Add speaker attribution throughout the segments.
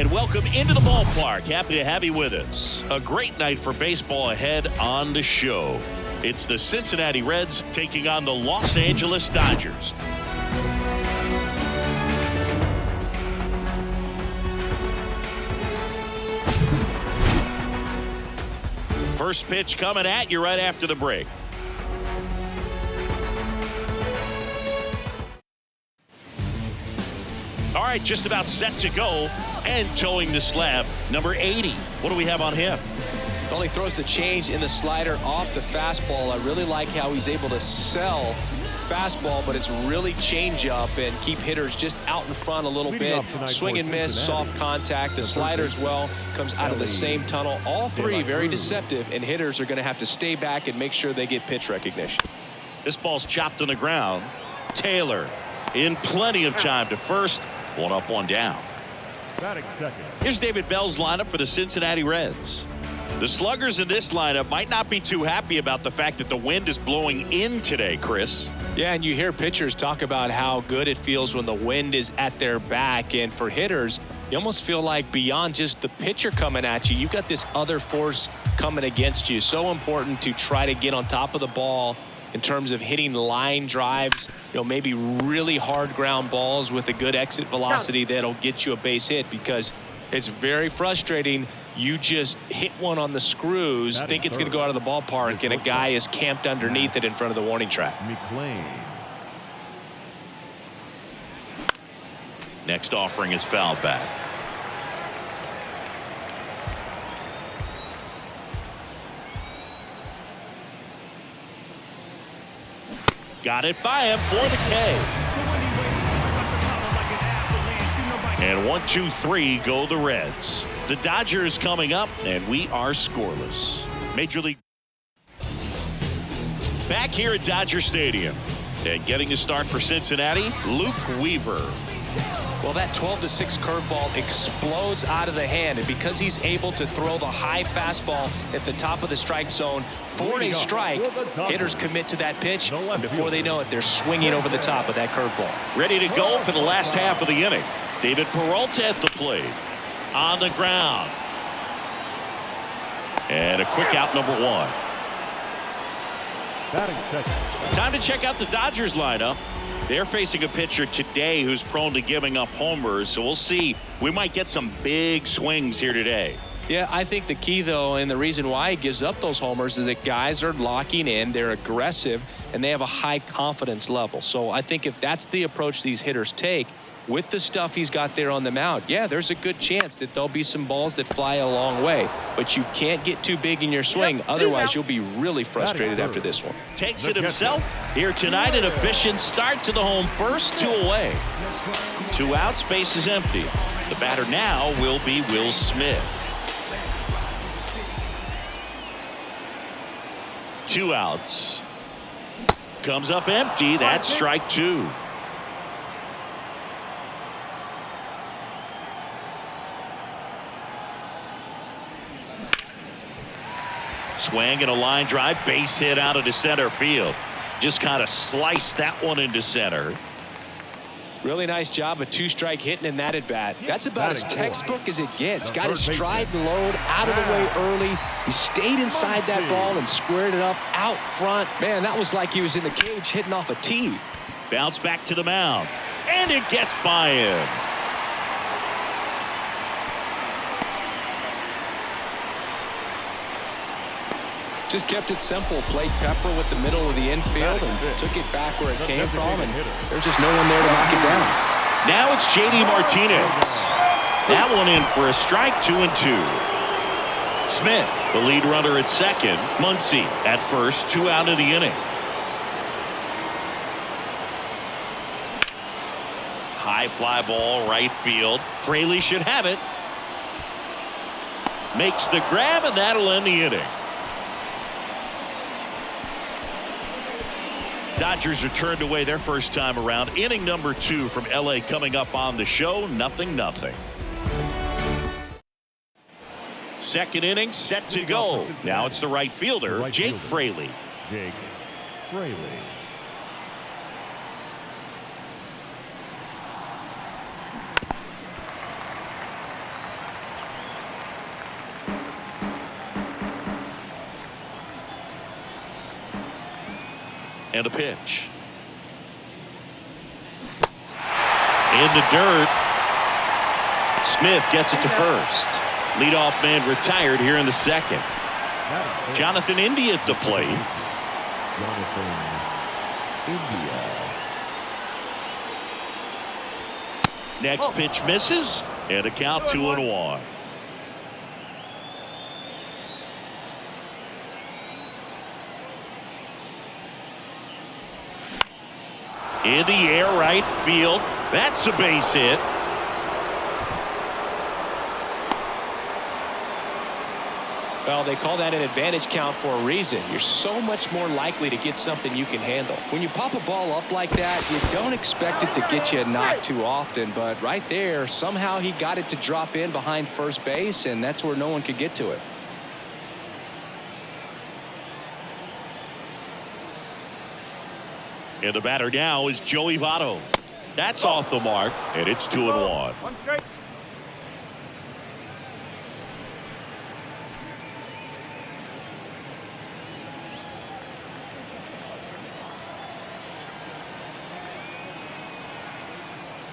Speaker 1: And welcome into the ballpark. Happy to have you with us. A great night for baseball ahead on the show. It's the Cincinnati Reds taking on the Los Angeles Dodgers. First pitch coming at you right after the break. All right, just about set to go and towing the slab, number 80. What do we have on him?
Speaker 2: Only throws the change in the slider off the fastball. I really like how he's able to sell fastball, but it's really change up and keep hitters just out in front a little bit. Swing and miss, soft contact. The slider as well comes out of the same tunnel. All three very deceptive, and hitters are going to have to stay back and make sure they get pitch recognition.
Speaker 1: This ball's chopped on the ground. Taylor in plenty of time to first. One up, one down. Here's David Bell's lineup for the Cincinnati Reds. The sluggers in this lineup might not be too happy about the fact that the wind is blowing in today, Chris.
Speaker 2: Yeah, and you hear pitchers talk about how good it feels when the wind is at their back. And for hitters, you almost feel like beyond just the pitcher coming at you, you've got this other force coming against you. So important to try to get on top of the ball in terms of hitting line drives, maybe really hard ground balls with a good exit velocity that'll get you a base hit, because it's very frustrating. You just hit one on the screws, think it's going to go out of the ballpark, and a guy is camped underneath it in front of the warning track.
Speaker 1: Next offering is fouled back. Got it by him for the K. And 1, 2, 3 go the Reds. The Dodgers coming up, and we are scoreless. Major League. Back here at Dodger Stadium. And getting the start for Cincinnati, Luke Weaver.
Speaker 2: Well, that 12-6 curveball explodes out of the hand, and because he's able to throw the high fastball at the top of the strike zone for a strike, hitters commit to that pitch, and before they know it, they're swinging over the top of that curveball.
Speaker 1: Ready to go for the last half of the inning. David Peralta at the plate. On the ground. And a quick out, number 1. Time to check out the Dodgers lineup. They're facing a pitcher today who's prone to giving up homers, so we'll see. We might get some big swings here today.
Speaker 2: Yeah, I think the key, though, and the reason why he gives up those homers is that guys are locking in, they're aggressive, and they have a high confidence level. So I think if that's the approach these hitters take, with the stuff he's got there on the mound, yeah, there's a good chance that there'll be some balls that fly a long way. But you can't get too big in your swing. Otherwise, you'll be really frustrated after this one.
Speaker 1: Takes it himself here tonight. An efficient start to the home first, 2 away. 2 outs, base is empty. The batter now will be Will Smith. 2 outs. Comes up empty. That's strike 2. Swing and a line drive, base hit out into center field. Just kind of sliced that one into center.
Speaker 2: Really nice job, a 2-strike hitting in that at bat. That's about as textbook as it gets. Got his stride and load out of the way early. He stayed inside that ball and squared it up out front. Man, that was like he was in the cage hitting off a tee.
Speaker 1: Bounce back to the mound, and it gets by him.
Speaker 2: Just kept it simple. Played Pepper with the middle of the infield and took it back where it came from, and there's just no one there to knock it down.
Speaker 1: Now it's J.D. Martinez. That one in for a strike, 2-2. Smith, the lead runner at second. Muncy at first, 2 out of the inning. High fly ball, right field. Fraley should have it. Makes the grab, and that'll end the inning. Dodgers are turned away their first time around. Inning number 2 from L.A. coming up on the show. 0-0. Second inning set to go. Now it's the right fielder, Jake Fraley. And a pitch. In the dirt. Smith gets it to first. Leadoff man retired here in the second. Jonathan India at the plate. Next pitch misses, and a count 2-1. In the air, right field. That's a base hit.
Speaker 2: Well, they call that an advantage count for a reason. You're so much more likely to get something you can handle. When you pop a ball up like that, you don't expect it to get you a knock too often. But right there, somehow he got it to drop in behind first base, and that's where no one could get to it.
Speaker 1: And the batter now is Joey Votto. That's off the mark, and it's 2-1.
Speaker 3: One strike.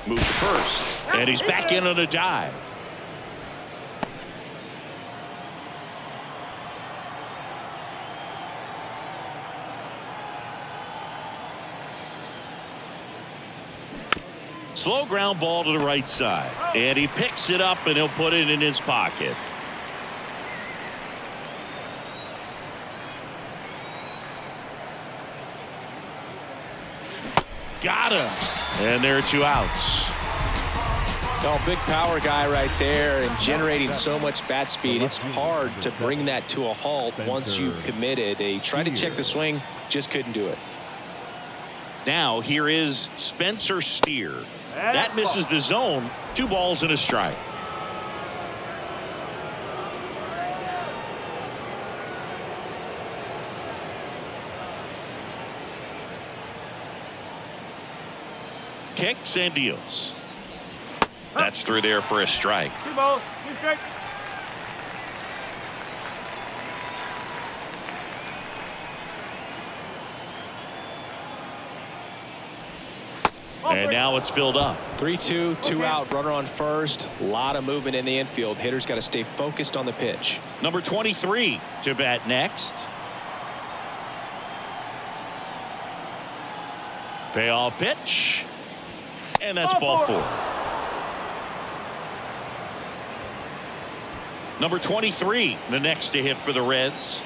Speaker 1: Move to first, and he's back in on a dive. Slow ground ball to the right side, and he picks it up and he'll put it in his pocket. Got him. And there are 2 outs.
Speaker 2: Oh, big power guy right there and generating so much bat speed. It's hard to bring that to a halt once you've committed. They tried to check the swing, just couldn't do it.
Speaker 1: Now here is Spencer Steer. That misses the zone. 2 balls and a strike. Kicks and deals. That's through there for a strike.
Speaker 3: 2 balls, 2 strikes.
Speaker 1: And now it's filled up.
Speaker 2: 3-2, 2 out, runner on first. A lot of movement in the infield. Hitters got to stay focused on the pitch.
Speaker 1: Number 23 to bat next. Payoff pitch. And that's ball 4. Number 23, the next to hit for the Reds.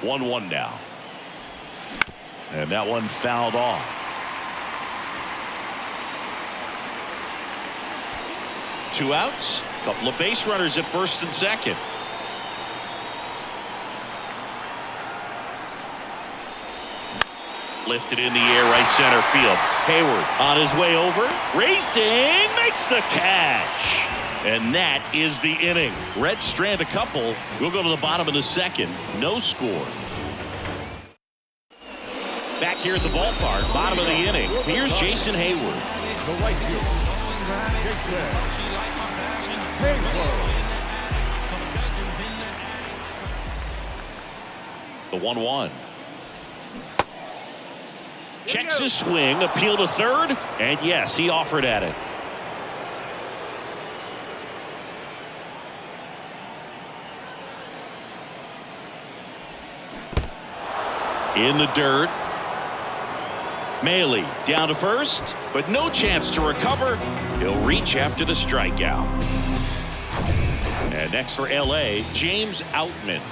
Speaker 1: One now. And that one fouled off. Two outs. Couple of base runners at first and second. Lifted in the air, right center field. Hayward on his way over. Racing, makes the catch. And that is the inning. Reds strand a couple. We'll go to the bottom of the second. No score. Back here at the ballpark, bottom of the inning. Here's Jason Hayward.
Speaker 3: The right fielder.
Speaker 1: The 1-1. Checks his swing, appeal to third, and yes, he offered at it. In the dirt. Maley down to first, but no chance to recover. He'll reach after the strikeout. And next for LA, James Outman.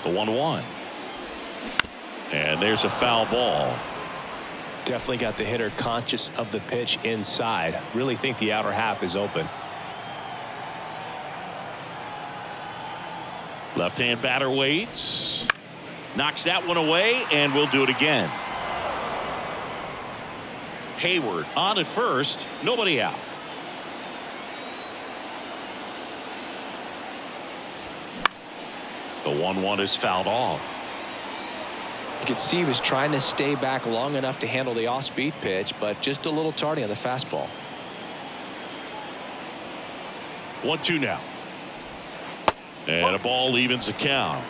Speaker 1: The 1-1. And there's a foul ball.
Speaker 2: Definitely got the hitter conscious of the pitch inside. Really think the outer half is open.
Speaker 1: Left-hand batter waits. Knocks that one away, and we'll do it again. Hayward on at first. Nobody out. The 1-1 is fouled off.
Speaker 2: You could see he was trying to stay back long enough to handle the off-speed pitch, but just a little tardy on the fastball.
Speaker 1: 1-2 now. And a ball evens the count.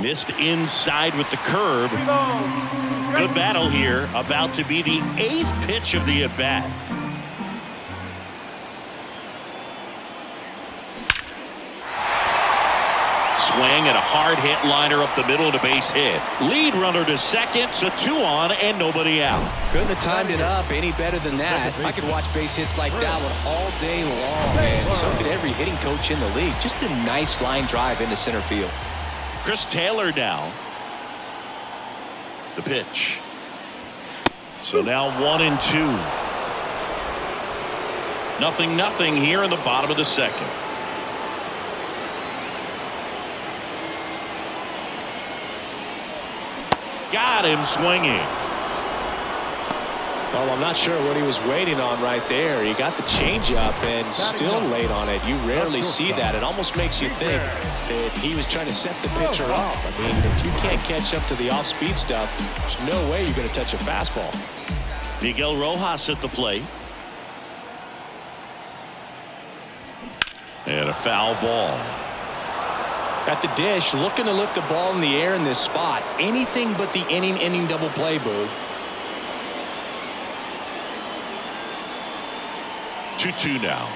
Speaker 1: Missed inside with the curve. Good battle here. About to be the 8th pitch of the at-bat. Swing and a hard hit liner up the middle to base hit. Lead runner to second, so 2 on and nobody out.
Speaker 2: Couldn't have timed it up any better than that. I could watch base hits like that one all day long, and so could every hitting coach in the league. Just a nice line drive into center field.
Speaker 1: Chris Taylor now. The pitch. So now 1-2. 0-0 here in the bottom of the second. Got him swinging.
Speaker 2: Well, I'm not sure what he was waiting on right there. He got the changeup and still late on it. You rarely see that. It almost makes you think that he was trying to set the pitcher up. I mean, if you can't catch up to the off-speed stuff, there's no way you're going to touch a fastball.
Speaker 1: Miguel Rojas at the plate. And a foul ball.
Speaker 2: At the dish, looking to lift the ball in the air in this spot. Anything but the inning double play, Boog.
Speaker 1: 2-2 now.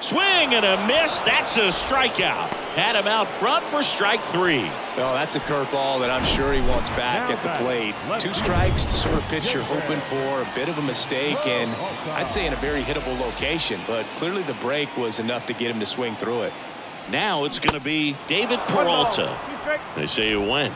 Speaker 1: Swing and a miss. That's a strikeout. Had him out front for strike 3.
Speaker 2: Well, that's a curveball that I'm sure he wants back at the plate. 2 strikes, the sort of pitch you're hoping for. A bit of a mistake, and I'd say in a very hittable location. But clearly the break was enough to get him to swing through it.
Speaker 1: Now it's going to be David Peralta. They say it went.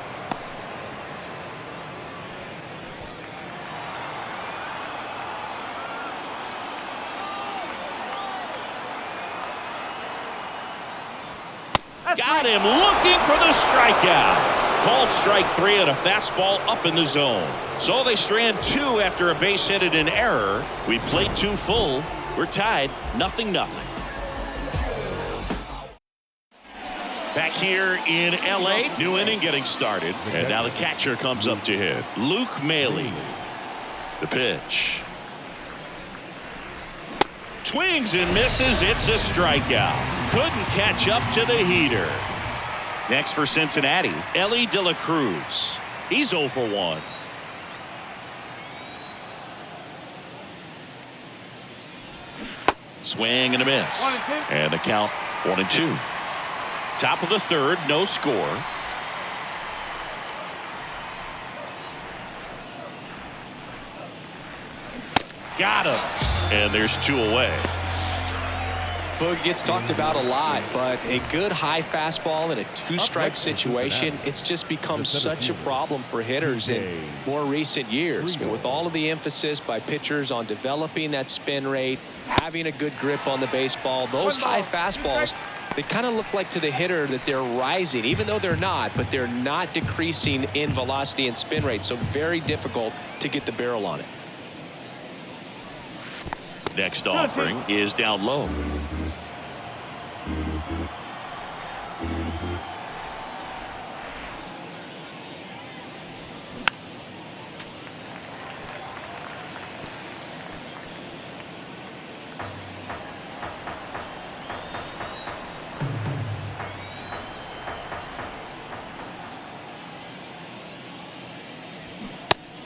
Speaker 1: Got him looking for the strikeout. Called strike 3 and a fastball up in the zone. So they strand 2 after a base hit and an error. We played 2 full. We're tied 0-0. Back here in L.A., new inning getting started. And now the catcher comes up to hit. Luke Maile. The pitch. Swings and misses. It's a strikeout. Couldn't catch up to the heater. Next for Cincinnati, Ellie De La Cruz. He's 0 for 1. Swing and a miss. And the count 1-2. Top of the third, no score. Got him. And there's 2 away.
Speaker 2: Boog gets talked about a lot, but a good high fastball in a 2-strike situation, it's just become such a problem for hitters in more recent years. And with all of the emphasis by pitchers on developing that spin rate, having a good grip on the baseball, those high fastballs, they kind of look like to the hitter that they're rising, even though they're not, but they're not decreasing in velocity and spin rate. So very difficult to get the barrel on it.
Speaker 1: Next offering is down low.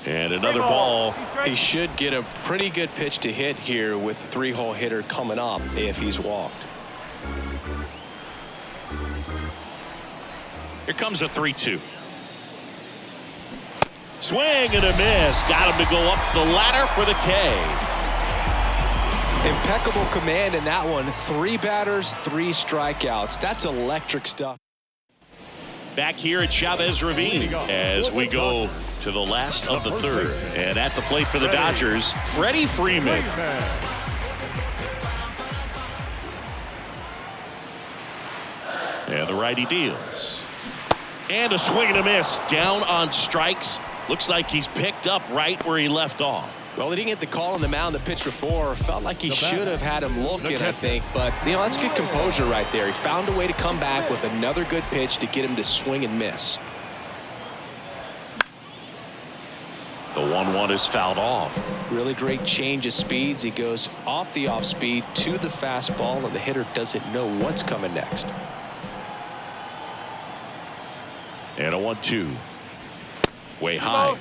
Speaker 1: And another ball.
Speaker 2: He should get a pretty good pitch to hit here with the 3-hole hitter coming up if he's walked.
Speaker 1: Here comes a 3-2. Swing and a miss. Got him to go up the ladder for the K.
Speaker 2: Impeccable command in that one. 3 batters, 3 strikeouts. That's electric stuff.
Speaker 1: Back here at Chavez Ravine as we go to the last of the third. And at the plate for the Dodgers, Freddie Freeman. And the righty deals. And a swing and a miss. Down on strikes. Looks like he's picked up right where he left off.
Speaker 2: Well, he didn't get the call on the mound the pitch before. Felt like he should have had him looking, I think. But, you know, that's good composure right there. He found a way to come back with another good pitch to get him to swing and miss.
Speaker 1: The 1-1 is fouled off.
Speaker 2: Really great change of speeds. He goes off the off speed to the fastball, and the hitter doesn't know what's coming next.
Speaker 1: And a 1-2. Way high.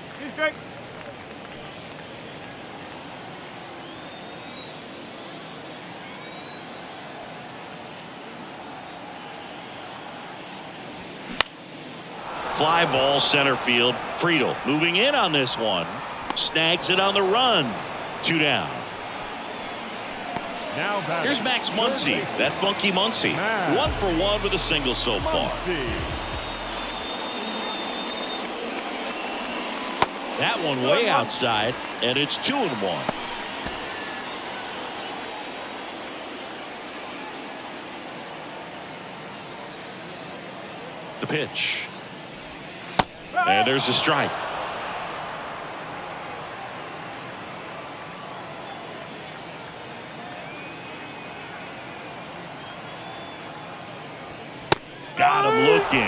Speaker 1: Fly ball center field. Friedel moving in on this one. Snags it on the run. 2 down.
Speaker 3: Now
Speaker 1: here's Max Muncy. That funky Muncy. 1 for 1 with a single so far. That one way outside, and it's 2-1. The pitch. And there's a strike. Got him looking.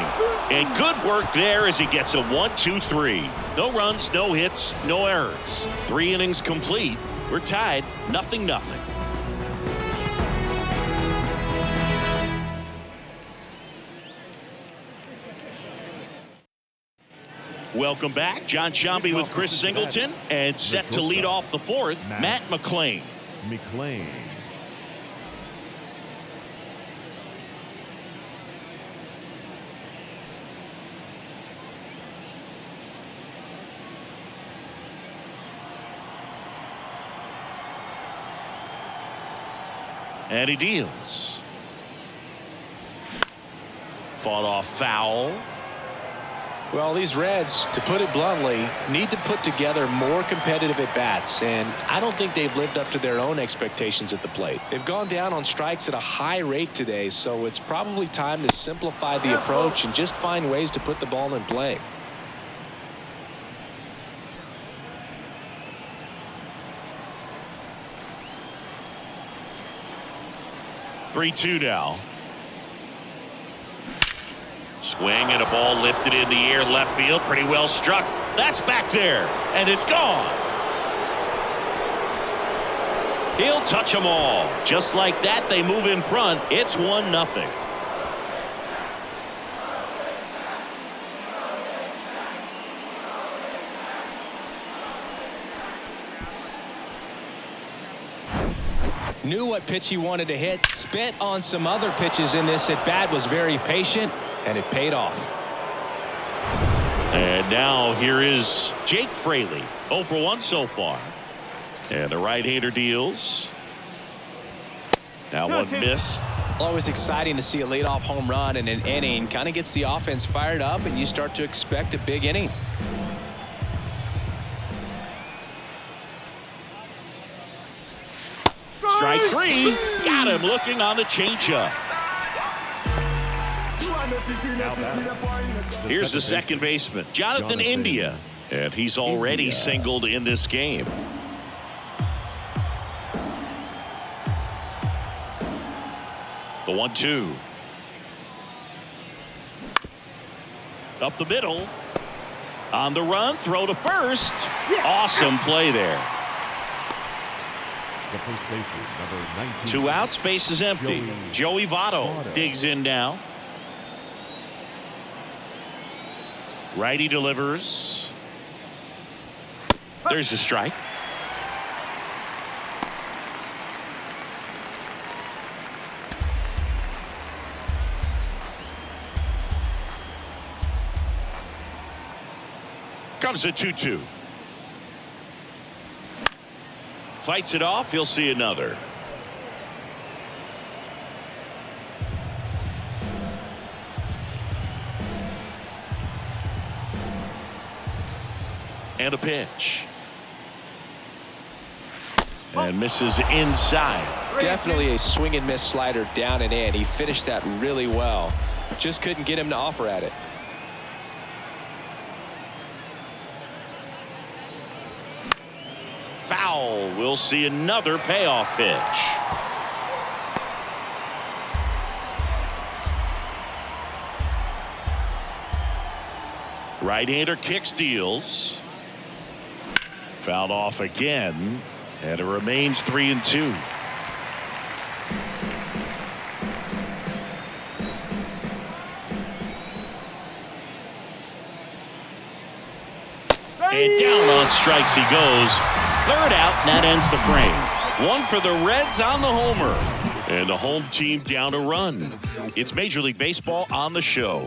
Speaker 1: And good work there as he gets a 1-2-3. No runs, no hits, no errors. 3 innings complete. We're tied 0-0. Welcome back. John Shambi with Chris Singleton, and set to lead off the 4th, Matt McLain. And he deals. Fought off foul.
Speaker 2: Well, these Reds, to put it bluntly, need to put together more competitive at-bats, and I don't think they've lived up to their own expectations at the plate. They've gone down on strikes at a high rate today, so it's probably time to simplify the approach and just find ways to put the ball in play.
Speaker 1: Three-two now. Swing and a ball lifted in the air left field. Pretty well struck. That's back there. And it's gone. He'll touch them all. Just like that, they move in front. It's 1-0.
Speaker 2: Knew what pitch he wanted to hit. Spit on some other pitches in this at bat. Was very patient, and it paid off.
Speaker 1: And now here is Jake Fraley. 0 for 1 so far. And the right-hander deals. That one missed.
Speaker 2: Always exciting to see a leadoff home run in an inning. Kind of gets the offense fired up, and you start to expect a big inning.
Speaker 1: Strike 3. Got him looking on the changeup. Here's the second baseman, Jonathan India. And he's already singled in this game. The 1-2. Up the middle. On the run, throw to first. Awesome play there.
Speaker 3: The first baseman, number 19.
Speaker 1: 2 outs, base is empty. Joey Votto digs in now. Righty delivers. There's the strike. Comes the 2-2. Fights it off. He'll see another. And a pitch. And misses inside.
Speaker 2: Definitely a swing and miss slider down and in. He finished that really well. Just couldn't get him to offer at it.
Speaker 1: Foul. We'll see another payoff pitch. Right-hander kicks, deals. Fouled off again, and it remains 3-2. And down on strikes he goes. Third out, and that ends the frame. One for the Reds on the homer. And the home team down a run. It's Major League Baseball on the show.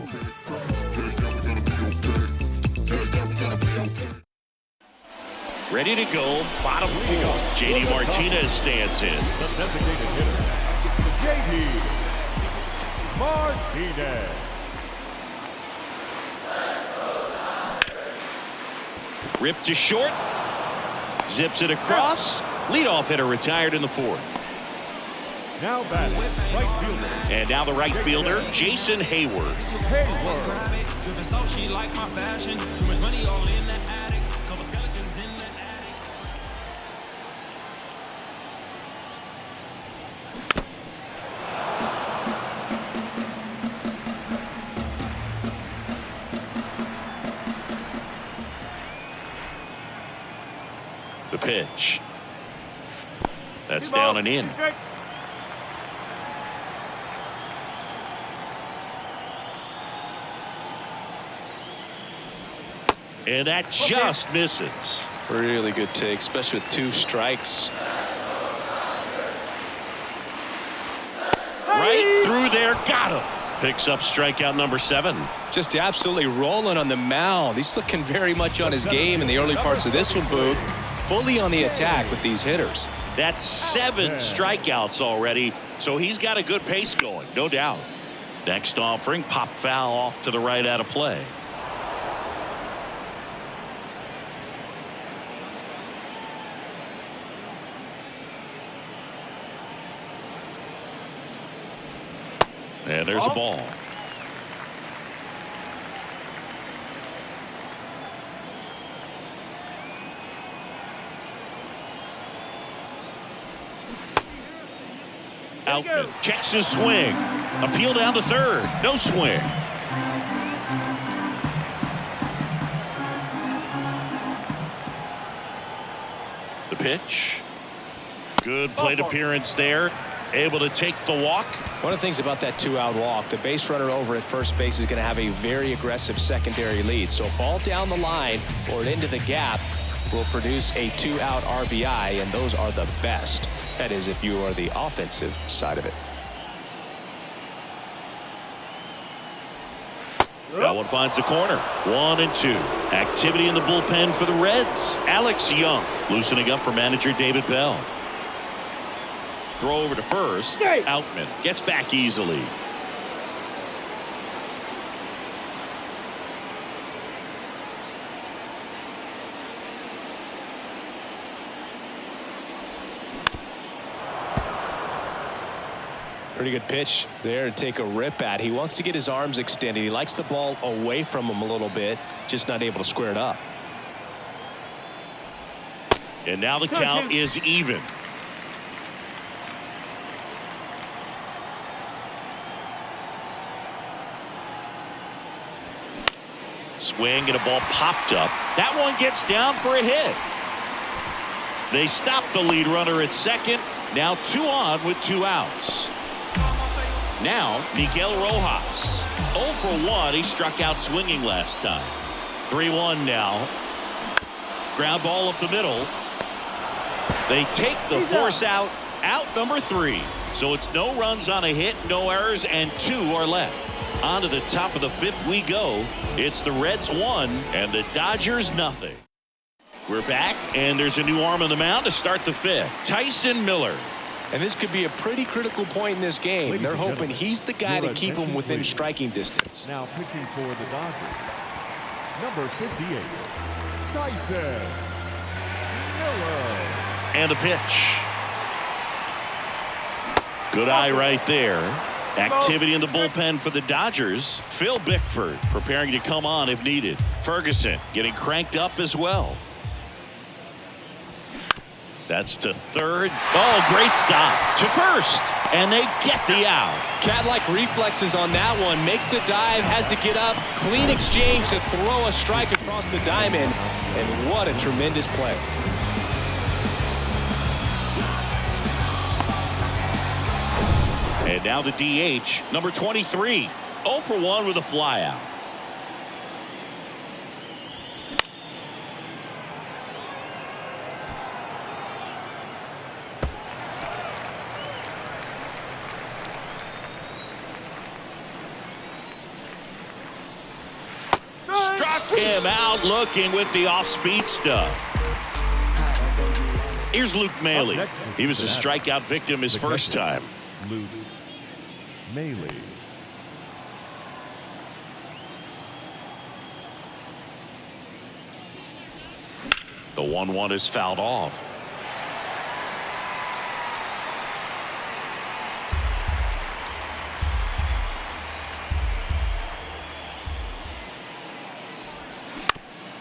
Speaker 1: Ready to go, bottom four. J.D. Martinez stands in.
Speaker 3: The designated hitter, J.D. Martinez.
Speaker 1: Ripped to short. Zips it across. Leadoff hitter retired in the fourth.
Speaker 3: Now batting, right fielder.
Speaker 1: And now the right fielder, Jason Hayward. The pitch. That's down and in. And that just misses.
Speaker 2: Really good take, especially with 2 strikes.
Speaker 1: Right through there, got him. Picks up strikeout number 7.
Speaker 2: Just absolutely rolling on the mound. He's looking very much on his game in the early parts of this one, Boog. Fully on the attack with these hitters.
Speaker 1: That's 7 strikeouts already, so he's got a good pace going, no doubt. Next offering, pop foul off to the right out of play. And there's a ball. Outman checks his swing. Appeal down to third. No swing. The pitch. Good plate appearance there. Able to take the walk.
Speaker 2: One of the things about that 2-out walk, the base runner over at first base is going to have a very aggressive secondary lead. So ball down the line or into the gap will produce a 2-out RBI, and those are the best. That is, if you are the offensive side of it.
Speaker 1: That one finds the corner. 1-2. Activity in the bullpen for the Reds. Alex Young loosening up for manager David Bell. Throw over to first. Outman gets back easily.
Speaker 2: Pretty good pitch there to take a rip at. He wants to get his arms extended. He likes the ball away from him a little bit, just not able to square it up.
Speaker 1: And now the count is even. Swing and a ball popped up. That one gets down for a hit. They stop the lead runner at second. Now 2 on with 2 outs. Now Miguel Rojas. 0 for 1. He struck out swinging last time. 3-1 now. Ground ball up the middle. They take the force out. Out number 3. So it's no runs on a hit, no errors, and 2 are left. On to the top of the 5th we go. It's the Reds 1 and the Dodgers nothing. We're back, and there's a new arm on the mound to start the 5th. Tyson Miller.
Speaker 2: And this could be a pretty critical point in this game. They're hoping he's the guy to keep him within striking distance.
Speaker 3: Now pitching for the Dodgers, number 58, Tyson Miller.
Speaker 1: And the pitch. Good eye right there. Activity in the bullpen for the Dodgers. Phil Bickford preparing to come on if needed. Ferguson getting cranked up as well. That's to third. Oh, great stop. To first. And they get the out.
Speaker 2: Cat-like reflexes on that one. Makes the dive, has to get up. Clean exchange to throw a strike across the diamond. And what a tremendous play.
Speaker 1: And now the DH, number 23. 0 for 1 with a flyout. Struck him out looking with the off-speed stuff. Here's Luke Maile. He was a strikeout victim his first time.
Speaker 3: Luke Maile.
Speaker 1: The 1-1 is fouled off.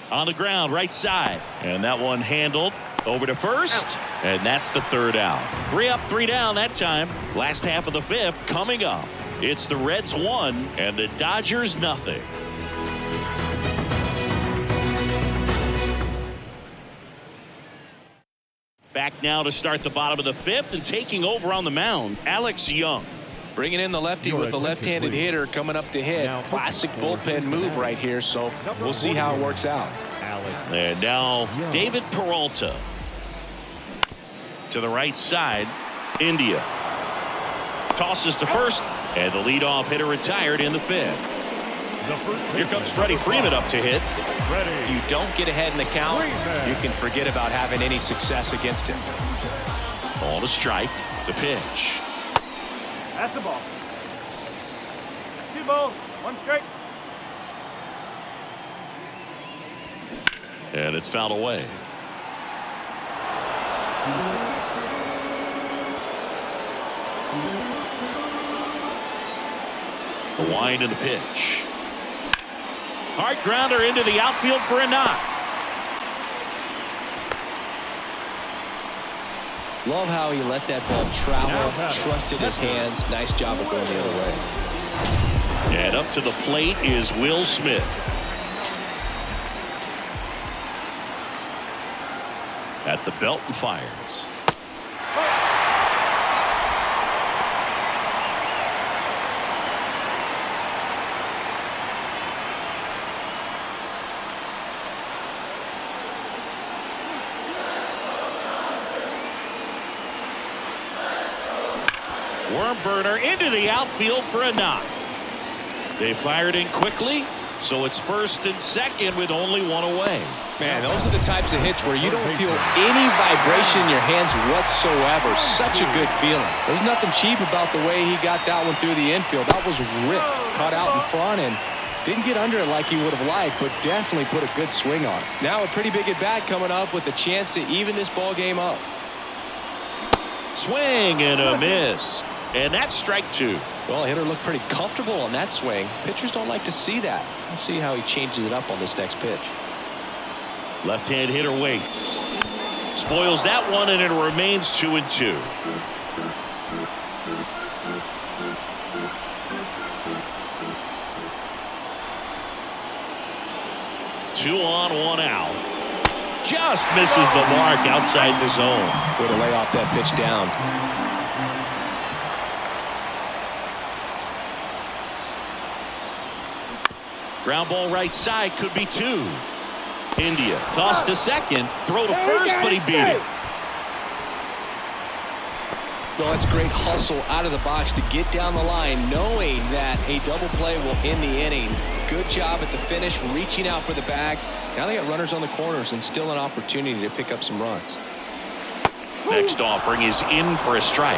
Speaker 1: On the ground, right side. And that one handled over to first. And that's the third out. 3 up, 3 down that time. Last half of the 5th coming up. It's the Reds 1 and the Dodgers nothing. Back now to start the bottom of the 5th and taking over on the mound, Alex Young.
Speaker 2: Bringing in the lefty with the left-handed hitter coming up to hit. Classic bullpen move right here, so we'll see how it works out.
Speaker 1: And now David Peralta. To the right side, India. Tosses to first, and the leadoff hitter retired in the 5th. Here comes Freddie Freeman up to hit.
Speaker 2: If you don't get ahead in the count, you can forget about having any success against him.
Speaker 1: Ball to strike, the pitch.
Speaker 4: That's the ball. 2 balls, 1 strike.
Speaker 1: And it's fouled away. The wind and the pitch. Hard grounder into the outfield for a knock.
Speaker 2: Love how he let that ball travel, trusted his hands. Nice job of going the other way.
Speaker 1: And up to the plate is Will Smith. At the belt and fires. Worm burner into the outfield for a knock. They fired in quickly, so it's first and second with only 1 away.
Speaker 2: Man, those are the types of hits where you don't feel any vibration in your hands whatsoever. Such a good feeling. There's nothing cheap about the way he got that one through the infield. That was ripped, cut out in front, and didn't get under it like he would have liked, but definitely put a good swing on it. Now a pretty big at bat coming up with a chance to even this ball game up.
Speaker 1: Swing and a miss. And that's strike 2.
Speaker 2: Well, hitter looked pretty comfortable on that swing. Pitchers don't like to see that. We'll see how he changes it up on this next pitch.
Speaker 1: Left-hand hitter waits. Spoils that one, and it remains 2-2. Two on, 1 out. Just misses the mark outside the zone.
Speaker 2: Way to lay off that pitch down.
Speaker 1: Ground ball right side, could be 2. India toss to second, throw to first, but he beat it.
Speaker 2: Well, that's great hustle out of the box to get down the line, knowing that a double play will end the inning. Good job at the finish, reaching out for the bag. Now they got runners on the corners and still an opportunity to pick up some runs.
Speaker 1: Next offering is in for a strike.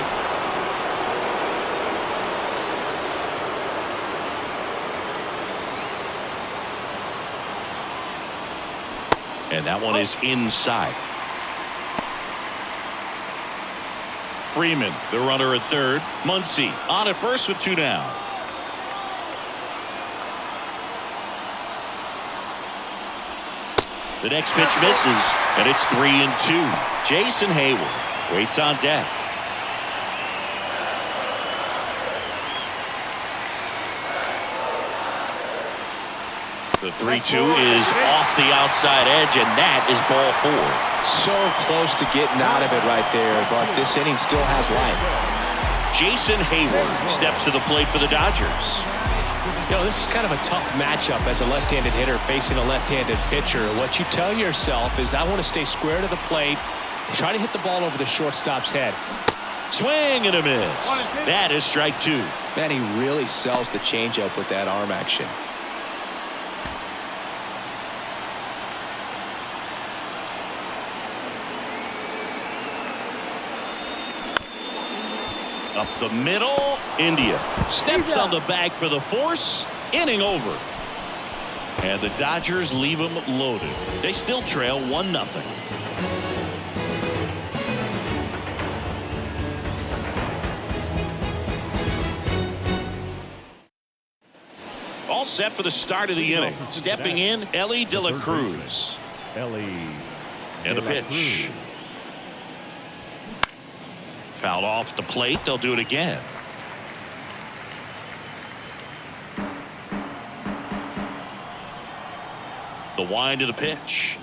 Speaker 1: And that one is inside. Freeman, the runner at third. Muncy on at first with 2 down. The next pitch misses, and it's 3-2. Jason Hayward waits on deck. The 3-2 is off the outside edge, and that is ball 4.
Speaker 2: So close to getting out of it right there, but this inning still has life.
Speaker 1: Jason Hayward steps to the plate for the Dodgers.
Speaker 2: You know, this is kind of a tough matchup as a left-handed hitter facing a left-handed pitcher. What you tell yourself is, I want to stay square to the plate, try to hit the ball over the shortstop's head.
Speaker 1: Swing and a miss. That is strike two.
Speaker 2: Man, he really sells the changeup with that arm action.
Speaker 1: Up the middle, India steps on the bag for the force. Inning over. And the Dodgers leave them loaded. They still trail 1-0. All set for the start of the inning. Stepping in, Ellie De La Cruz.
Speaker 3: Ellie.
Speaker 1: And a pitch. Fouled off the plate. They'll do it again. The wind of the pitch.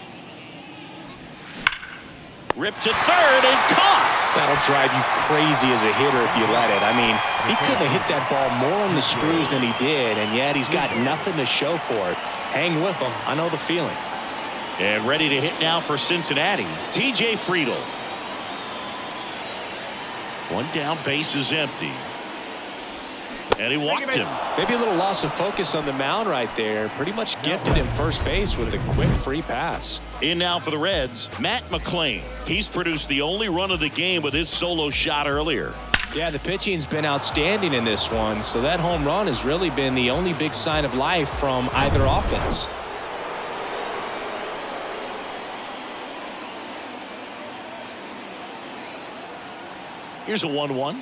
Speaker 1: Ripped to third and caught.
Speaker 2: That'll drive you crazy as a hitter if you let it. I mean, he couldn't have hit that ball more on the screws than he did, and yet he's got nothing to show for it. Hang with him. I know the feeling.
Speaker 1: And ready to hit now for Cincinnati, T.J. Friedl. One down, base is empty. And he walked him.
Speaker 2: Maybe a little loss of focus on the mound right there. Pretty much gifted him first base with a quick free pass.
Speaker 1: In now for the Reds, Matt McClain. He's produced the only run of the game with his solo shot earlier.
Speaker 2: Yeah, the pitching's been outstanding in this one, so that home run has really been the only big sign of life from either offense.
Speaker 1: Here's a 1-1.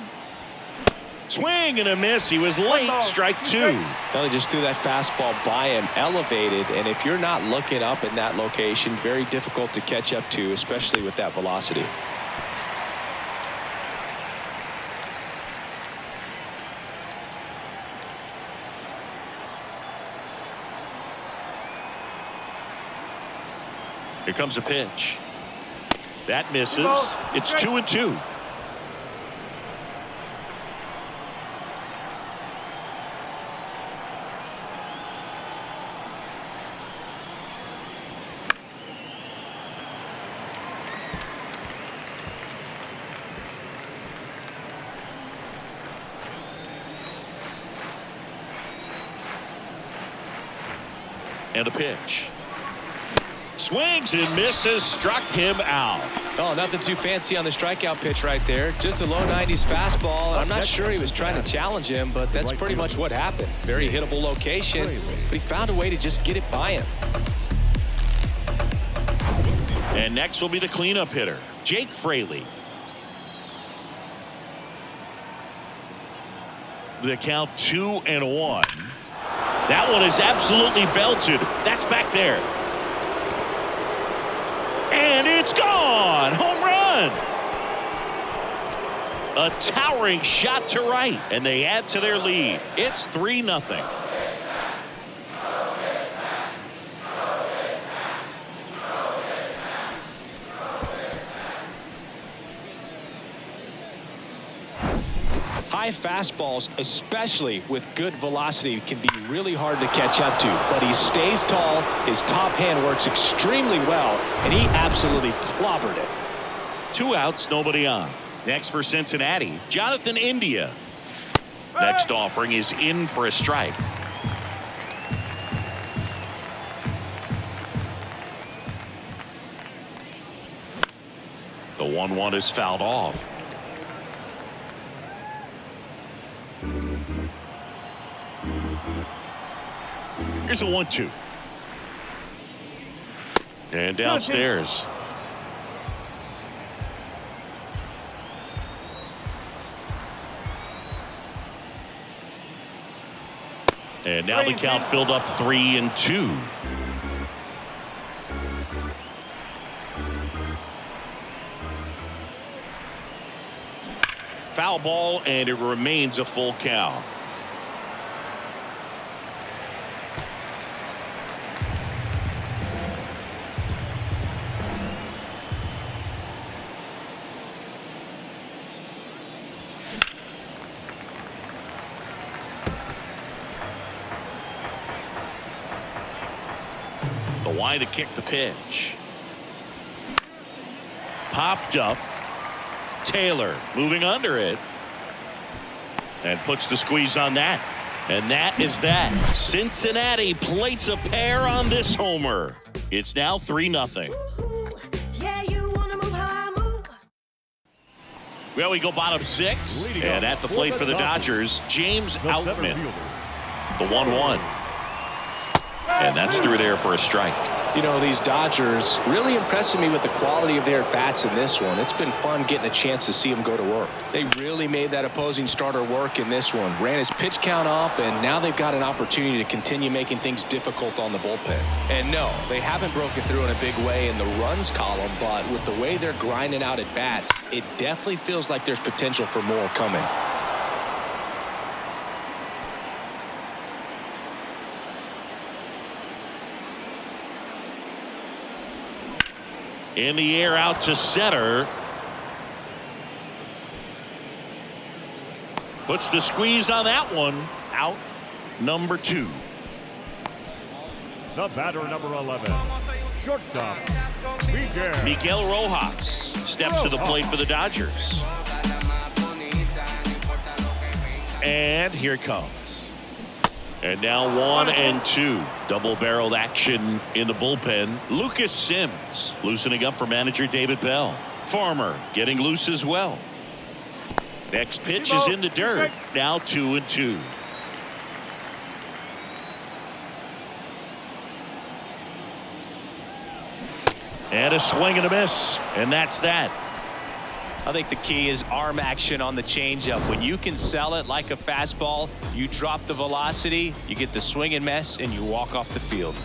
Speaker 1: Swing and a miss. He was late. Strike two.
Speaker 2: Well, he just threw that fastball by him, elevated, and if you're not looking up in that location, very difficult to catch up to, especially with that velocity.
Speaker 1: Here comes a pitch. That misses. It's 2-2. And a pitch. Swings and misses. Struck him out.
Speaker 2: Oh, nothing too fancy on the strikeout pitch right there. Just a low 90s fastball. I'm not sure he was trying to challenge him, but that's pretty much what happened. Very hittable location, but he found a way to just get it by him.
Speaker 1: And next will be the cleanup hitter, Jake Fraley. The count 2-1. That one is absolutely belted. That's back there. And it's gone. Home run. A towering shot to right. And they add to their lead. It's 3-0.
Speaker 2: High fastballs, especially with good velocity, can be really hard to catch up to, but he stays tall. His top hand works extremely well, and he absolutely clobbered it.
Speaker 1: 2 outs, nobody on. Next for Cincinnati, Jonathan India. Next offering is in for a strike. The 1-1 is fouled off. Here's a 1-2. And downstairs. And now the count filled up 3-2. Foul ball, and it remains a full count. The wide to kick the pitch. Popped up. Taylor moving under it. And puts the squeeze on that. And that is that. Cincinnati plates a pair on this homer. It's now 3-0. Well, we go bottom 6. And at the plate for the Dodgers, James Outman. The 1-1. And that's through there for a strike.
Speaker 2: You know, these Dodgers really impressing me with the quality of their bats in this one. It's been fun getting a chance to see them go to work. They really made that opposing starter work in this one. Ran his pitch count up, and now they've got an opportunity to continue making things difficult on the bullpen. And no, they haven't broken through in a big way in the runs column, but with the way they're grinding out at bats, it definitely feels like there's potential for more coming.
Speaker 1: In the air out to center. Puts the squeeze on that one. Out number 2.
Speaker 3: The batter, number 11. Shortstop,
Speaker 1: Miguel Rojas steps to the plate for the Dodgers. And here it comes. And now 1-2. Double-barreled action in the bullpen. Lucas Sims loosening up for manager David Bell. Farmer getting loose as well. Next pitch is in the dirt. Now 2-2. And a swing and a miss. And that's that.
Speaker 2: I think the key is arm action on the changeup. When you can sell it like a fastball, you drop the velocity, you get the swing and miss, and you walk off the field.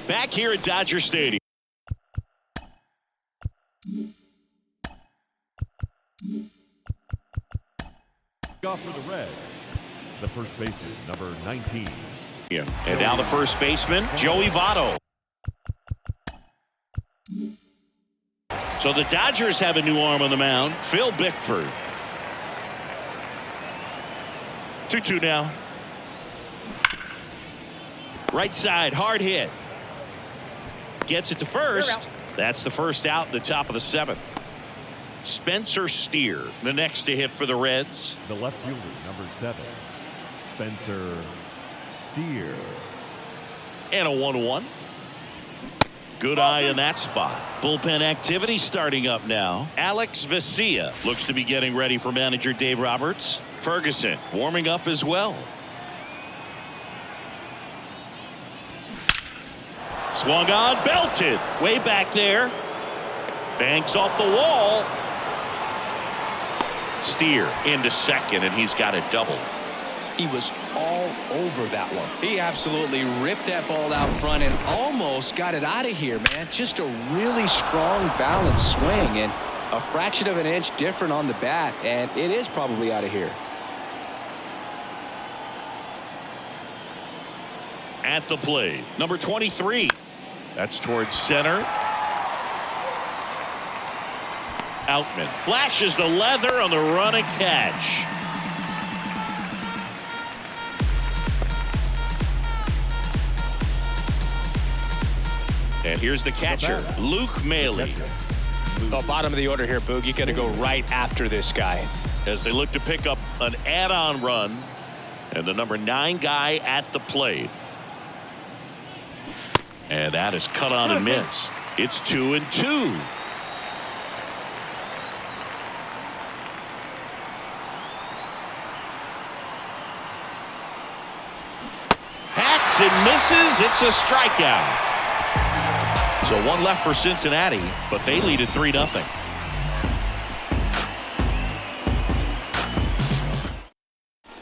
Speaker 1: Back here at Dodger Stadium.
Speaker 3: Off for the Reds. The first baseman, number 19.
Speaker 1: Yeah. And now the first baseman, Joey Votto. So the Dodgers have a new arm on the mound, Phil Bickford. 2-2 now. Right side, hard hit. Gets it to first. That's the first out in the top of the 7th. Spencer Steer, the next to hit for the Reds.
Speaker 3: The left fielder, number 7. Spencer Steer.
Speaker 1: And a 1-1. Good eye in that spot. Bullpen activity starting up now. Alex Vesia looks to be getting ready for manager Dave Roberts. Ferguson warming up as well. Swung on, belted. Way back there. Banks off the wall. Steer into second, and he's got a double.
Speaker 2: He was all over that one. He absolutely ripped that ball out front and almost got it out of here, man. Just a really strong balanced swing and a fraction of an inch different on the bat, and it is probably out of here.
Speaker 1: At the plate, number 23. That's towards center. Outman flashes the leather on the running catch. And here's the catcher, Luke Maile.
Speaker 2: Oh, bottom of the order here, Boog. You got to go right after this guy.
Speaker 1: As they look to pick up an add-on run. And the number 9 guy at the plate. And that is cut on and missed. It's 2-2. Hacks and misses. It's a strikeout. So one left for Cincinnati, but they lead at 3-0.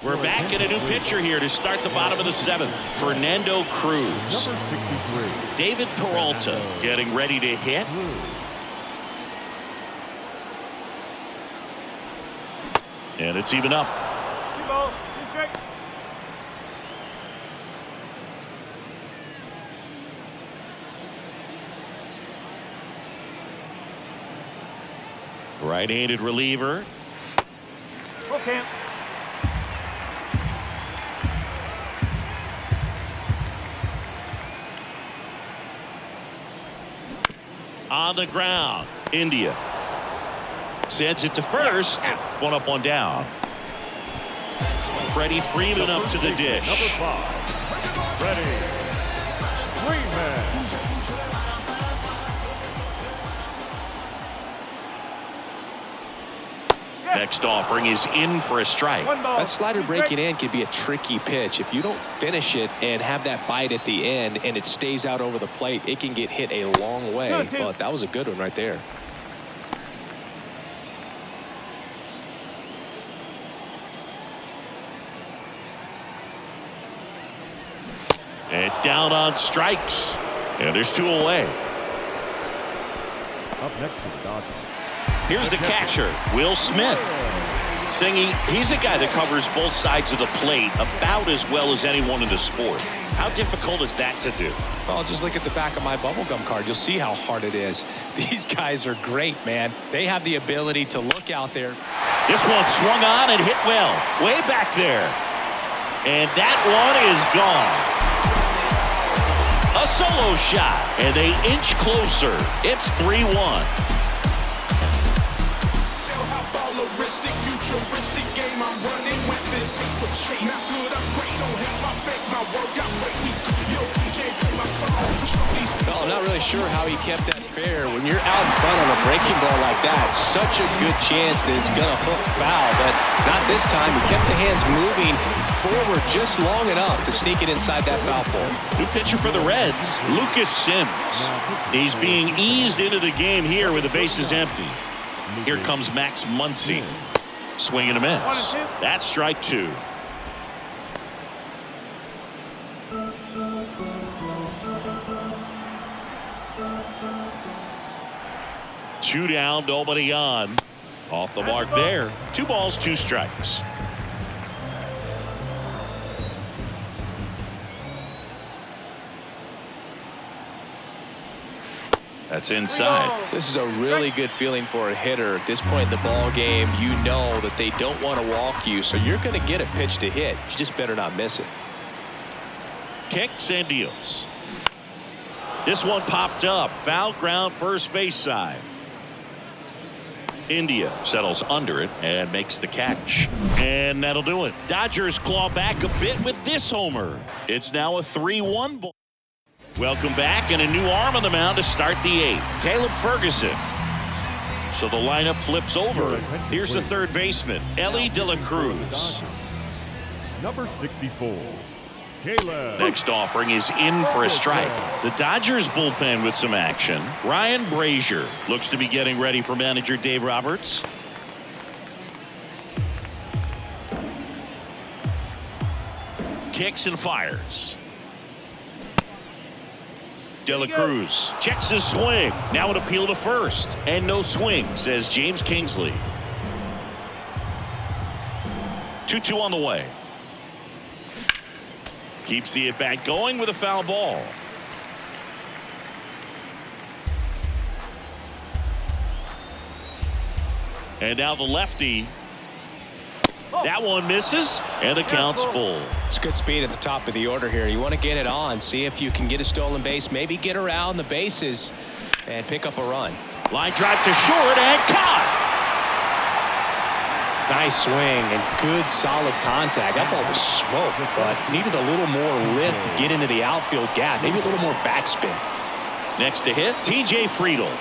Speaker 1: We're back in a new pitcher here to start the bottom of the 7th. Fernando Cruz.
Speaker 3: Number 63.
Speaker 1: David Peralta getting ready to hit. And it's even up. Right-handed reliever.
Speaker 4: Okay.
Speaker 1: On the ground. India sends it to first. One up, one down. Freddie Freeman up to the dish.
Speaker 3: Number 5, Freddie Freeman.
Speaker 1: Next offering is in for a strike.
Speaker 2: That slider breaking in can be a tricky pitch. If you don't finish it and have that bite at the end and it stays out over the plate, it can get hit a long way. But that was a good one right there.
Speaker 1: And down on strikes. And there's 2 away.
Speaker 3: Up next to the Dodgers.
Speaker 1: Here's the catcher, Will Smith. Singy, he's a guy that covers both sides of the plate about as well as anyone in the sport. How difficult is that to do?
Speaker 2: Well, just look at the back of my bubblegum card. You'll see how hard it is. These guys are great, man. They have the ability to look out there.
Speaker 1: This one swung on and hit well. Way back there. And that one is gone. A solo shot. And they inch closer. It's 3-1.
Speaker 2: Well, I'm not really sure how he kept that fair. When you're out in front on a breaking ball like that, such a good chance that it's going to hook foul, but not this time. He kept the hands moving forward just long enough to sneak it inside that foul pole.
Speaker 1: New pitcher for the Reds, Lucas Sims. He's being eased into the game here with the bases empty. Here comes Max Muncy. Swing and a miss. That's strike 2. Two down, nobody on. Off the mark there. 2 balls, 2 strikes. That's inside.
Speaker 2: This is a really good feeling for a hitter. At this point in the ball game, you know that they don't want to walk you, so you're going to get a pitch to hit. You just better not miss it.
Speaker 1: Kicks and deals. This one popped up. Foul ground, first base side. India settles under it and makes the catch. And that'll do it. Dodgers claw back a bit with this homer. It's now a 3-1 ball. Welcome back, and a new arm on the mound to start the 8th. Caleb Ferguson. So the lineup flips over. Here's the third baseman, Ellie De La Cruz.
Speaker 3: Number 64, Caleb.
Speaker 1: Next offering is in for a strike. The Dodgers bullpen with some action. Ryan Brazier looks to be getting ready for manager Dave Roberts. Kicks and fires. De La Cruz checks his swing. Now an appeal to first. And no swing, says James Kingsley. 2-2 on the way. Keeps the at-bat going with a foul ball. And now the lefty. That one misses, and the count's full.
Speaker 2: It's good speed at the top of the order here. You want to get it on, see if you can get a stolen base, maybe get around the bases and pick up a run.
Speaker 1: Line drive to short and caught.
Speaker 2: Nice swing and good solid contact. That ball was smoked, but needed a little more lift to get into the outfield gap, maybe a little more backspin.
Speaker 1: Next to hit, TJ Friedl.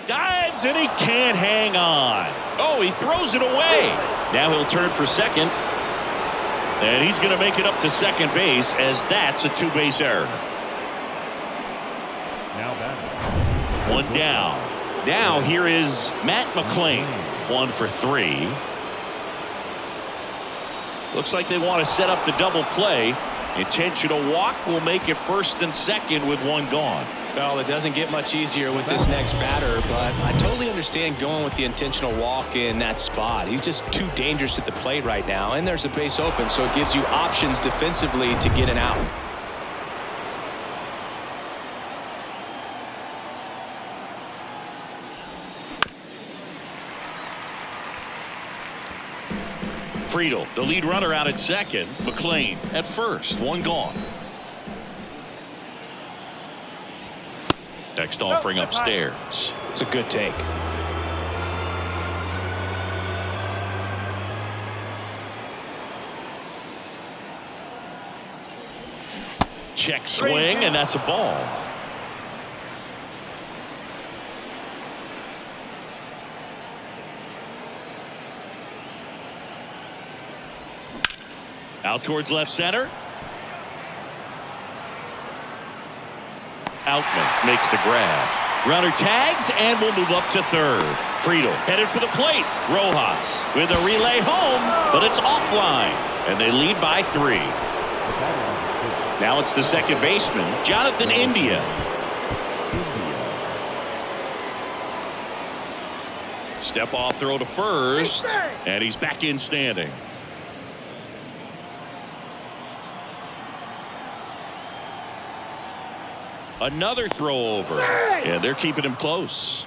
Speaker 1: Dives and he can't hang on. Oh, he throws it away. Now he'll turn for second. And he's going to make it up to second base, as that's a 2-base error.
Speaker 3: Now batting.
Speaker 1: One down. Now here is Matt McClain. 1 for 3. Looks like they want to set up the double play. Intentional walk will make it first and second with one gone.
Speaker 2: Well, it doesn't get much easier with this next batter, but I totally understand going with the intentional walk in that spot. He's just too dangerous at the plate right now, and there's a base open, so it gives you options defensively to get an out.
Speaker 1: Friedel, the lead runner, out at second. McLean at first. One gone. Next offering upstairs.
Speaker 2: It's a good take.
Speaker 1: Check swing, and that's a ball. Out towards left center. Outman makes the grab. Runner tags and will move up to third. Friedel headed for the plate. Rojas with a relay home, but it's offline, and they lead by 3. Now it's the second baseman, Jonathan India. Step off throw to first, and he's back in standing. Another throw over, and they're keeping him close.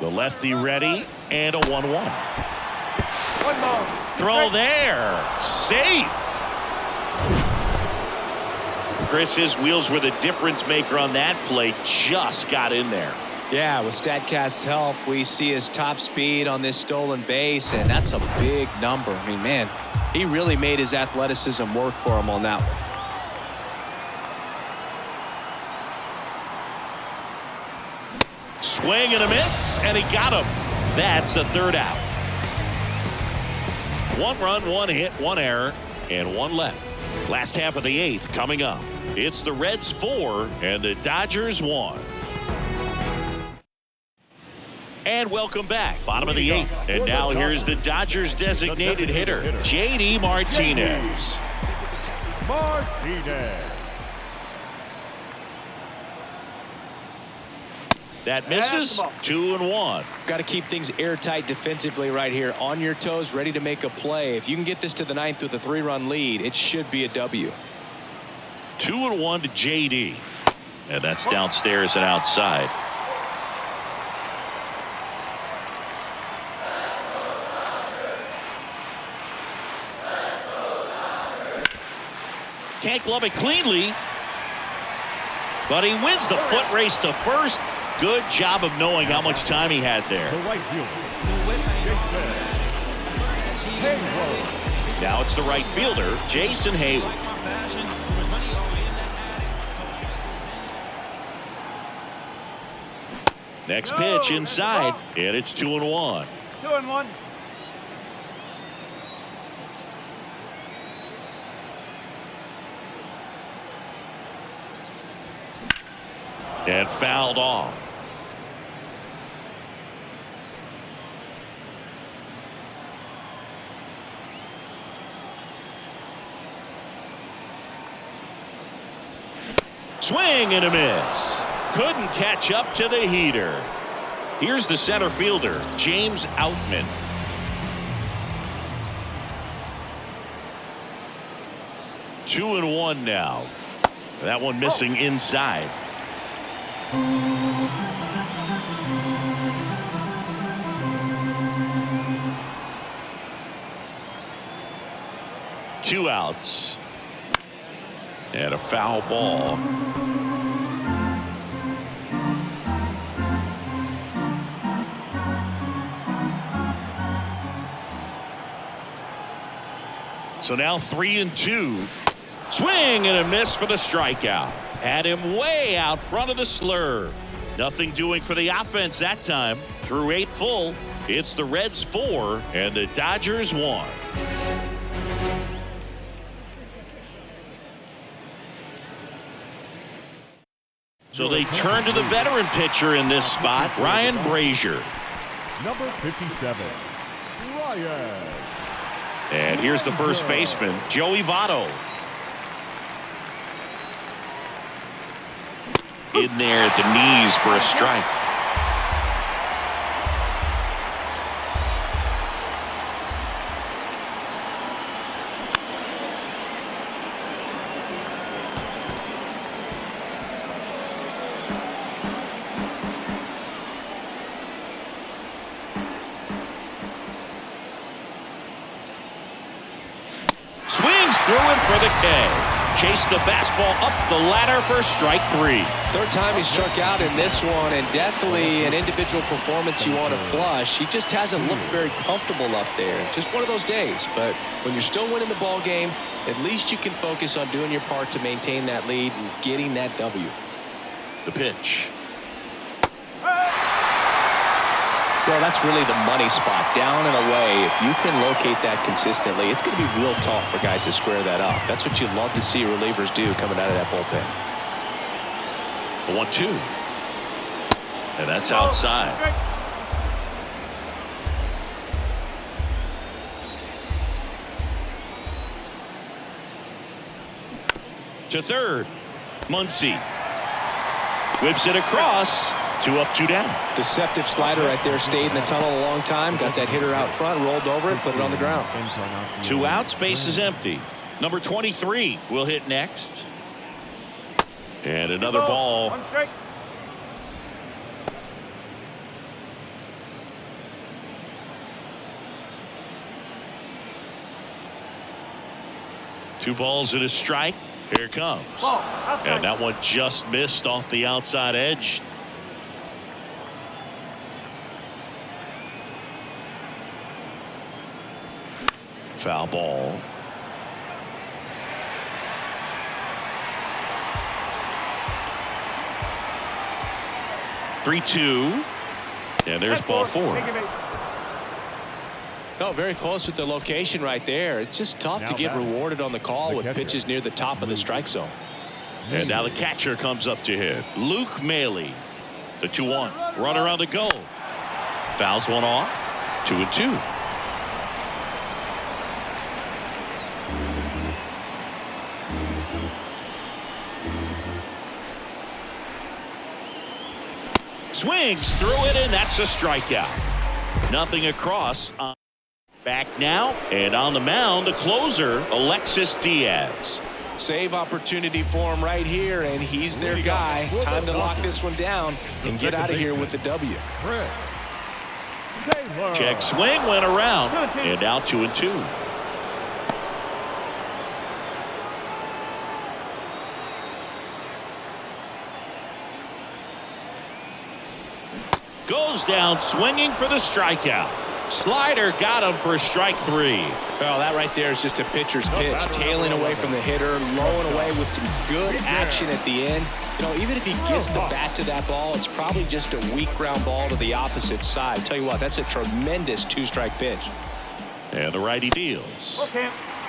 Speaker 1: The lefty ready, and a 1-1.
Speaker 4: One ball.
Speaker 1: Throw there. Safe. Chris, his wheels were the difference maker on that play. Just got in there.
Speaker 2: Yeah, with StatCast's help, we see his top speed on this stolen base, and that's a big number. I mean, man, he really made his athleticism work for him on that one.
Speaker 1: Swing and a miss, and he got him. That's the third out. 1 run, 1 hit, 1 error, and 1 left. Last half of the 8th coming up. It's the Reds 4 and the Dodgers 1. And welcome back. Bottom of the 8th. And now here's the Dodgers designated hitter, J.D. Martinez. That misses. 2-1.
Speaker 2: Got to keep things airtight defensively right here. On your toes, ready to make a play. If you can get this to the 9th with a 3-run lead, it should be a W.
Speaker 1: 2-1 to J.D. And that's downstairs and outside. Can't glove it cleanly, but he wins the foot race to first. Good job of knowing how much time he had there. Now it's the right fielder, Jason Hayward. Next pitch inside, and it's 2-1.
Speaker 4: 2-1.
Speaker 1: And fouled off. Swing and a miss. Couldn't catch up to the heater. Here's the center fielder, James Outman. Two and one now. That one missing inside. Two outs. And a foul ball. So now 3-2. Swing and a miss for the strikeout. Had him way out front of the slur. Nothing doing for the offense that time. Through 8 full, it's the Reds 4 and the Dodgers 1. So they turn to the veteran pitcher in this spot, Ryan Brazier.
Speaker 3: Number 57, Ryan.
Speaker 1: And here's the first baseman, Joey Votto. In there at the knees for a strike. through it for the K. Chased the fastball up the ladder for strike 3.
Speaker 2: Third time he struck out in this one, and definitely an individual performance you want to flush. He just hasn't looked very comfortable up there. Just one of those days. But when you're still winning the ball game, at least you can focus on doing your part to maintain that lead and getting that W.
Speaker 1: The pitch.
Speaker 2: Well, that's really the money spot, down and away. If you can locate that consistently, it's going to be real tough for guys to square that up. That's what you love to see relievers do coming out of that bullpen.
Speaker 1: The 1-2. And that's outside. To third. Muncy whips it across. 2 up, 2 down.
Speaker 2: Deceptive slider right there. Stayed in the tunnel a long time. Got that hitter out front. Rolled over it. Put it on the ground.
Speaker 1: 2 outs. Base is empty. Number 23 will hit next. And another ball.
Speaker 4: 1 strike.
Speaker 1: Two balls and a strike. Here it comes. And that one just missed off the outside edge. Foul ball. Three-two. And there's ball 4.
Speaker 2: No, very close with the location right there. It's just tough to get rewarded on the call with pitches near the top of the strike zone.
Speaker 1: And now the catcher comes up to hit. Luke Maley. The 2-1. Runner on the go. Fouls one off. 2-2. Swings through it, and that's a strikeout. Nothing across. Back now, and on the mound, the closer, Alexis Diaz.
Speaker 2: Save opportunity for him right here, and he's their guy. Time to lock this one down and get out of here with the W.
Speaker 1: Check swing, went around, and out 2-2. Goes down swinging for the strikeout. Slider got him for strike 3.
Speaker 2: Well, that right there is just a pitcher's pitch, tailing away from the hitter, lowing away with some good action at the end. You know, even if he gets the bat to that ball, it's probably just a weak ground ball to the opposite side. Tell you what, that's a tremendous 2-strike pitch.
Speaker 1: And the righty deals.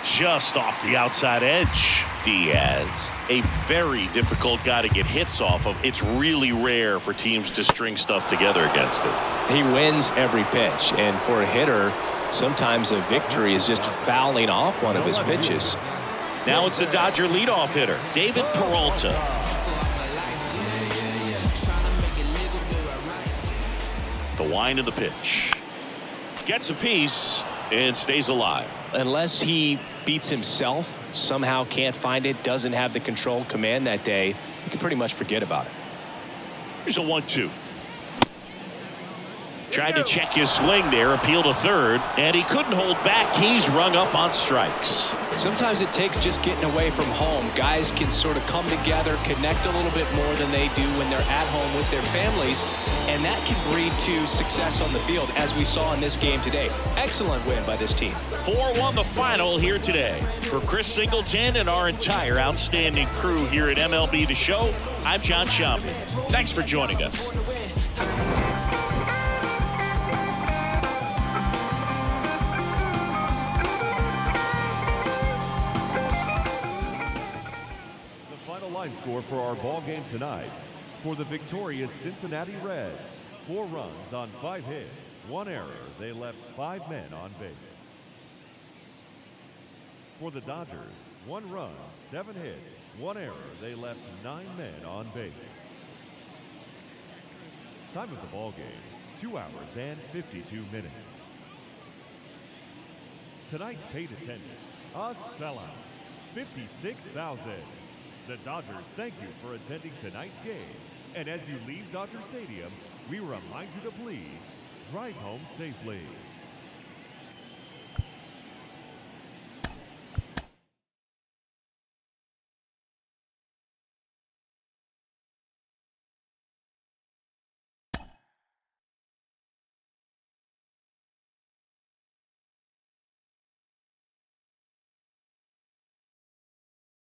Speaker 1: Just off the outside edge. Diaz, a very difficult guy to get hits off of. It's really rare for teams to string stuff together against him.
Speaker 2: He wins every pitch, and for a hitter, sometimes a victory is just fouling off one of his pitches.
Speaker 1: Now it's the Dodger leadoff hitter, David Peralta. The wind of the pitch. Gets a piece and stays alive.
Speaker 2: Unless he beats himself, somehow can't find it, doesn't have the control command that day, you can pretty much forget about it.
Speaker 1: Here's a 1-2. Tried to check his swing there, appeal to third, and he couldn't hold back. He's rung up on strikes.
Speaker 2: Sometimes it takes just getting away from home. Guys can sort of come together, connect a little bit more than they do when they're at home with their families, and that can breed to success on the field, as we saw in this game today. Excellent win by this team.
Speaker 1: 4-1 the final here today. For Chris Singleton and our entire outstanding crew here at MLB The Show, I'm John Sciambi. Thanks for joining us.
Speaker 3: Line score for our ball game tonight. For the victorious Cincinnati Reds, 4 runs on 5 hits, 1 error. They left 5 men on base. For the Dodgers, 1 run, 7 hits, 1 error. They left 9 men on base. Time of the ball game, 2 hours and 52 minutes. Tonight's paid attendance, a sellout, 56,000. The Dodgers thank you for attending tonight's game. And as you leave Dodger Stadium, we remind you to please drive home safely.